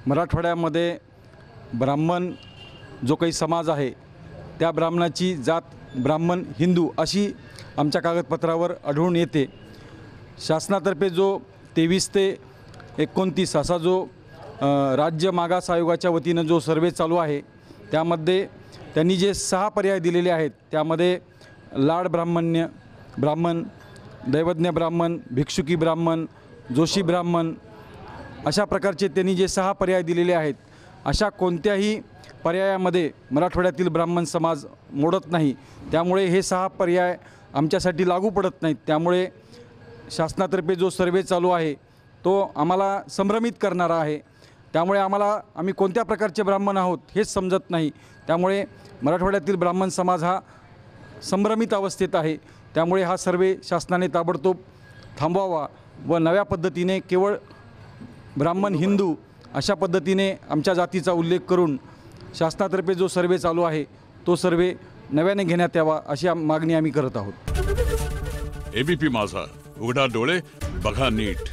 मराठवाड्यामध्ये ब्राह्मण जो काही समाज आहे त्या ब्राह्मणाची जात ब्राह्मण हिंदू अशी आमच्या कागदपत्रावर आढळून येते। शासनातर्फे जो 23 ते 29 असा जो राज्य मागास आयोगाच्या वतीनं जो सर्वे चालू आहे त्यामध्ये त्यांनी जे 6 पर्याय दिलेले आहेत त्यामध्ये लाड ब्राह्मण्य ब्राह्मण, दैवज्ञ ब्राह्मण, भिक्षुकी ब्राह्मण, जोशी ब्राह्मण अशा प्रकारचे त्यांनी जे 6 पर्याय दिलेले आहेत अशा कोणत्याही पर्यायामध्ये मराठवाड्यातील ब्राह्मण समाज मोडत नाही। त्यामुळे हे 6 पर्याय आमच्यासाठी लागू पडत नाहीत। त्यामुळे शासनातर्फे जो सर्वे चालू आहे तो आम्हाला संभ्रमित करणारा आहे। त्यामुळे आम्ही कोणत्या प्रकारचे ब्राह्मण आहोत हेच समजत नाही। त्यामुळे मराठवाड्यातील ब्राह्मण समाज हा संभ्रमित अवस्थेत आहे। त्यामुळे हा सर्वे शासनाने ताबडतोब थांबवावा व नव्या पद्धतीने केवळ ब्राह्मण हिंदू अशा पद्धतीने आमच्या जातीचा उल्लेख करून शासनातर्फे जो सर्वे चालू आहे तो सर्वे नव्याने घेण्यात यावा अशी मागणी आम्ही करत आहोत। एबीपी माझा, उघडा डोळे बघा नीट।